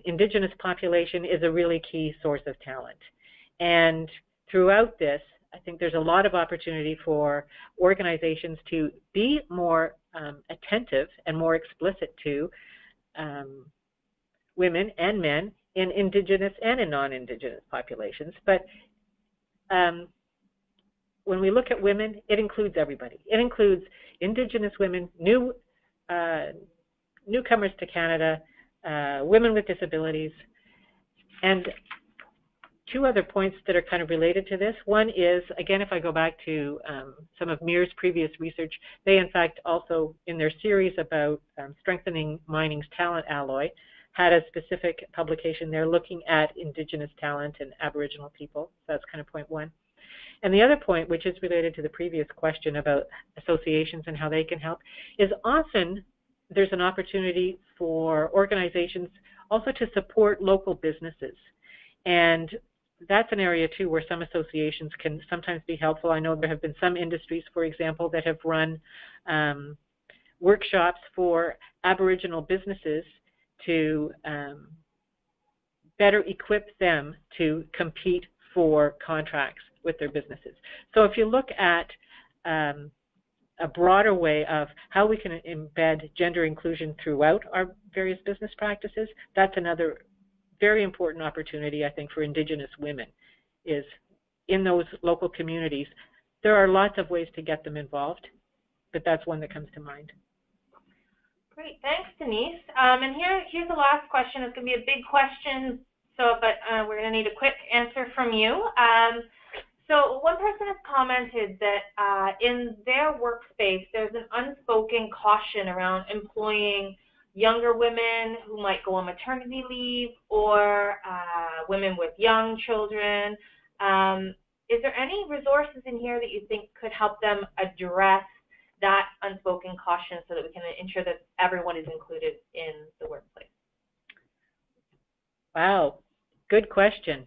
Indigenous population is a really key source of talent. And throughout this, I think there's a lot of opportunity for organizations to be more attentive and more explicit to women and men in Indigenous and in non-Indigenous populations. But when we look at women, it includes everybody. It includes Indigenous women, newcomers to Canada, women with disabilities, and two other points that are kind of related to this. One is, again, if I go back to some of MIR's previous research, they in fact also, in their series about strengthening mining's talent alloy, had a specific publication there looking at Indigenous talent and Aboriginal people. So that's kind of point one. And the other point, which is related to the previous question about associations and how they can help, is often there's an opportunity for organizations also to support local businesses. And that's an area too where some associations can sometimes be helpful. I know there have been some industries, for example, that have run workshops for Aboriginal businesses to better equip them to compete for contracts with their businesses. So if you look at a broader way of how we can embed gender inclusion throughout our various business practices, that's another very important opportunity, I think, for Indigenous women, is in those local communities. There are lots of ways to get them involved, but that's one that comes to mind. Great, thanks, Denise. And here's the last question. It's going to be a big question, but we're going to need a quick answer from you. So one person has commented that in their workspace, there's an unspoken caution around employing younger women who might go on maternity leave, or women with young children. Is there any resources in here that you think could help them address that unspoken caution so that we can ensure that everyone is included in the workplace? Wow, good question.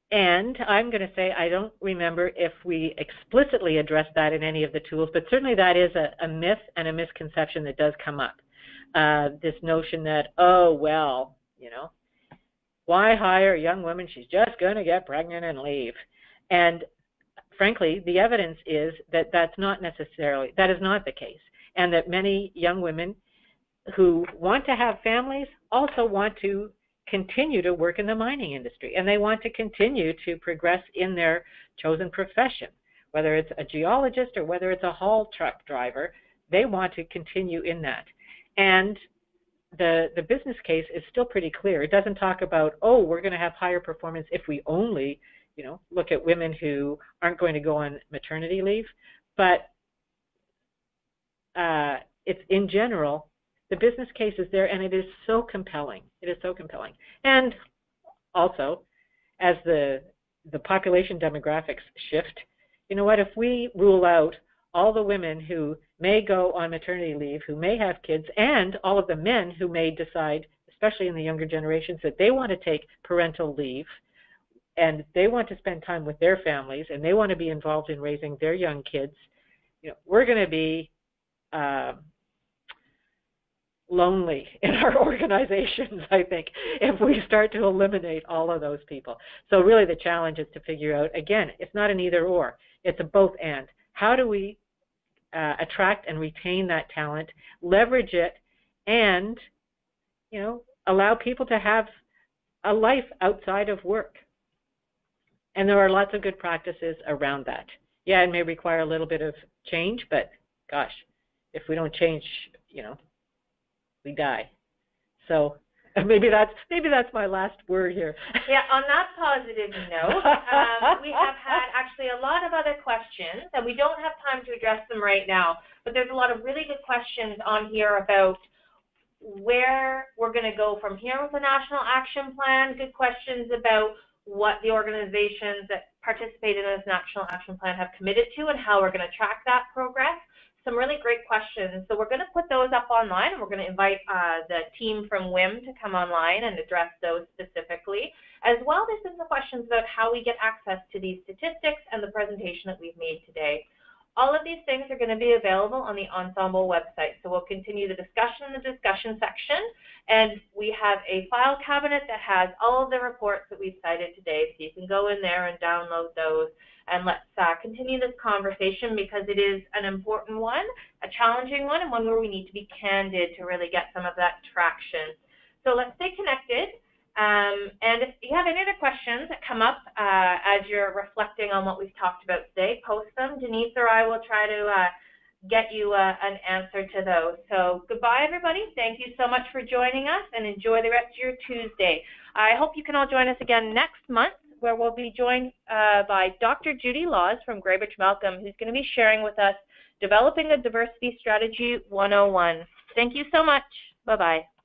And I'm going to say I don't remember if we explicitly addressed that in any of the tools, but certainly that is a myth and a misconception that does come up. This notion that, oh, well, you know, why hire a young woman? She's just going to get pregnant and leave. And frankly, the evidence is that that is not the case, and that many young women who want to have families also want to continue to work in the mining industry, and they want to continue to progress in their chosen profession, whether it's a geologist or whether it's a haul truck driver. They want to continue in that. And the business case is still pretty clear. It doesn't talk about, oh, we're going to have higher performance if we only, you know, look at women who aren't going to go on maternity leave, but it's in general, the business case is there, and it is so compelling. It is so compelling. And also, as the population demographics shift, you know what, if we rule out all the women who may go on maternity leave, who may have kids, and all of the men who may decide, especially in the younger generations, that they want to take parental leave, and they want to spend time with their families, and they want to be involved in raising their young kids, you know, we're going to be lonely in our organizations, I think, if we start to eliminate all of those people. So really the challenge is to figure out, again, it's not an either or, it's a both and. How do we attract and retain that talent, leverage it, and, you know, allow people to have a life outside of work? And there are lots of good practices around that. Yeah, it may require a little bit of change, but gosh, if we don't change, you know, we die. So maybe that's my last word here. Yeah, on that positive note, we have had actually a lot of other questions, and we don't have time to address them right now, but there's a lot of really good questions on here about where we're going to go from here with the National Action Plan, good questions about what the organizations that participate in this National Action Plan have committed to and how we're going to track that progress. some really great questions. So we're going to put those up online, and we're going to invite the team from WIM to come online and address those specifically. As well, there's some questions about how we get access to these statistics and the presentation that we've made today. All of these things are going to be available on the Ensemble website. So we'll continue the discussion in the discussion section, and we have a file cabinet that has all of the reports that we've cited today. So you can go in there and download those, and let's continue this conversation, because it is an important one, a challenging one, and one where we need to be candid to really get some of that traction. So let's stay connected. And if you have any other questions that come up as you're reflecting on what we've talked about today, post them. Denise or I will try to get you an answer to those. So goodbye, everybody. Thank you so much for joining us, and enjoy the rest of your Tuesday. I hope you can all join us again next month, where we'll be joined by Dr. Judy Laws from Greybridge Malcolm, who's going to be sharing with us Developing a Diversity Strategy 101. Thank you so much. Bye-bye.